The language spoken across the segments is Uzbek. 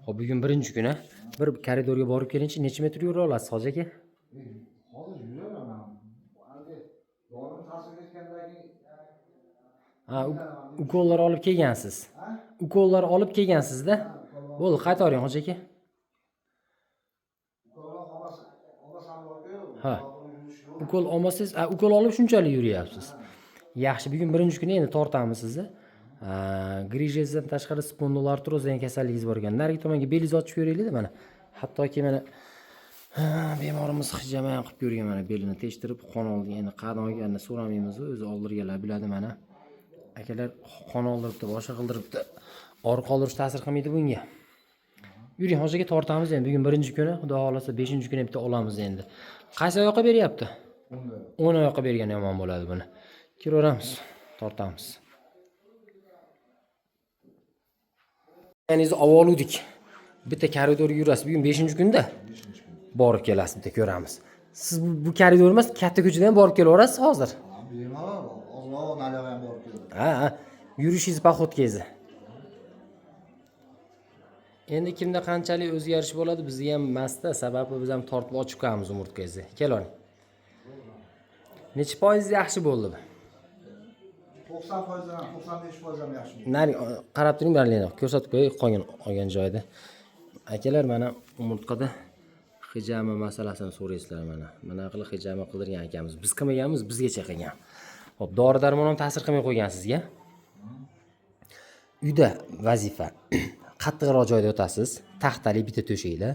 Hop, bugun birinchi kuni. Bir koridorga borib kelingchi, necha metr yura olasiz, hoji aka? Hozir yuraman. Hali dorim ta'sir etgandagi Ha, ukollar olib kelgansiz. Ukollar olib kelgansiz-da. Bo'ldi, qaytaring, hoji aka. Ha. Ukol olmasangiz, ukol olib shunchalik yuryapsiz. Yaxshi, bugun birinchi kuni endi tortamiz sizni. Grijezdan tashqari spondiloartroz degan kasalligingiz bor ekan. Narigi tomonga belingizni ochib ko'raylik-da mana. Hattoki mana bemorimiz hijama ham qilib ko'rgan, mana belini tekshirib qon oldi. Endi qani olganini so'ramaymiz, o'zi oldirganlar biladi mana. Akalar qon oldiribdi, boshqa qildiribdi. Og'riq qoldirish ta'sir qilmaydi bunga. Yuring, hojiga tortamiz endi. Bugun birinchi kuni, xudo xolasa 5-kuni bitta olamiz endi. Qaysi oyoqqa beryapti? 10 oyoqqa bergan yomon bo'ladi buni. Kiraveramiz, tortamiz. Ya'ni avvaluvdik. Bitta koridor yurasiz. Bugun 5-kunda borib kelasiz, bitta ko'ramiz. Siz bu koridor emas, katta ko'chadan borib kelaverasiz hozir. Bemalol, ozroq nariga ham borib keldim. Ha, yurishingiz poxodkezi. Endi kimda qanchalik o'zgarish bo'ladi, bizga ham emasda, sababi biz ham tortib ochib qo'yamiz umurtkangizni. Keling. Necha foiz yaxshi bo'ldi bu? 90% dan 95% ham yaxshi bo'ldi. Nari qarab turing, barlarni ko'rsatib qo'yay, qolgan olgan joyda. Akalar, mana umurtqada hijama masalasini so'raysizlar mana. Mana qilib hijama qildirgan akamiz. Biz qilmaganmiz, bizgacha qilgan. Xo'p, dori-darmon ham ta'sir qilmay qo'ygan sizga. Uyda vazifa. Qattiqroq joyda yotasiz, taxtali bitta to'shakda.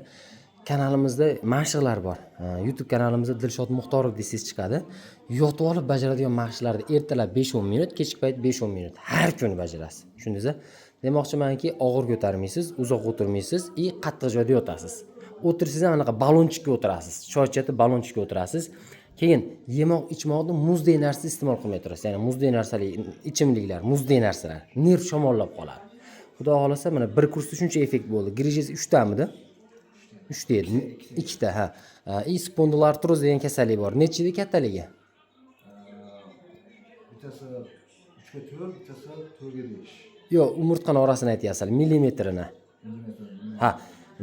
Kanalimizda mashqlar bor. YouTube kanalimizda Dilshod Muxtorov desangiz chiqadi. Yotib olib bajaradigan mashqlarni ertalab 5-10 minut, kechki payt 5-10 minut har kuni bajarasiz. Tushundingizmi? Demoqchimanki, og'ir ko'tarmaysiz, uzoq o'tirmaysiz, qattiq joyda yotasiz. O'tirsangiz ham anaqa balonchikka o'tirasiz. Choychatib balonchikka o'tirasiz. Keyin yemoq ichmoqni muzdek narsa iste'mol qilmay turasiz. Ya'ni muzdek narsalar, ichimliklar, muzdek narsalar nerv shamollab qoladi. Xudo xolasa mana bir kursda shuncha effekt bo'ldi. Grijez 3 tamidi? 3 deydi. 2 ta, ha. Spondiloartroz degan kasallik bor. Nechida kattaligi? Bittasi 3 ga 4, bittasi 4 ga 5. Yo'q, umurtqani orasini aytyapsiz, millimetrini. Ha,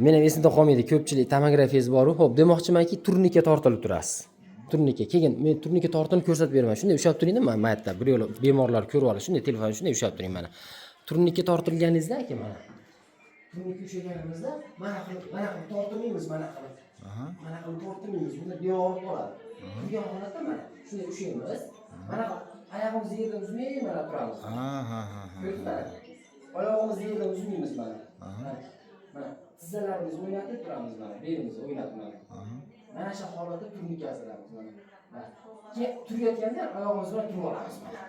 men ham esimda qolmaydi, ko'pchilik tomografiyasi bor-ku. Xo'p, demoqchimanki, turnika tortilib turasiz. Turnika. Keyin men turnika tortilib ko'rsatib beraman. Shunday ushlab turingda, men mayatda bir yo'l bemorlar ko'rib oladi. Shunday telefon shunday ushlab turing mana. Turnika tortilganingizda aka mana. Turnika ushlaganimizda mana qilib tortmaymiz, mana qilib. Mana qilib tortmaymiz. Bunda bemor qoladi. Turgan holatda mana shunday ushlaymiz. Mana oyog'imizni yerdan uzmay mana turamiz. Oyog'imizni yerdan uzmaymiz mana. Mana tizzalarimizni o'ynatib turamiz mana. Belimizni o'ynatib mana. Mana shu holatda turnika asramiz mana. Keyin turayotganda oyog'imiz bilan turib olamiz mana.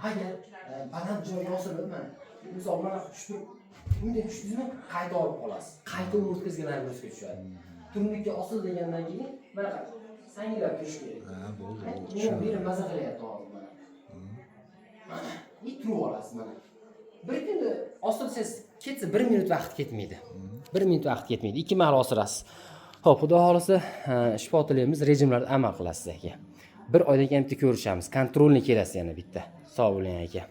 Agar baland joyga osilib mana. Misol mana tushib, bunday tushdingizmi, qayta olib qolasiz. Qayta umurtqangizga narbosga tushadi. Turnikka osil degandan keyin mana sangilab turish kerak. Ha, bo'ldi. Men beri maza qilyapti hozir mana. Mana, turib olasiz mana. Bir kunda osilsangiz ketsa 1 minut vaqt ketmaydi. 1 minut vaqt ketmaydi. 2 mahal osirasiz. Xo'p, xudo xolasa shifo tilaymiz, rejimlarga amal qilasiz aka. Bir oydan keyin bitta ko'rishamiz. Kontrolni kelasiz yana bitta. Sog' bo'ling aka.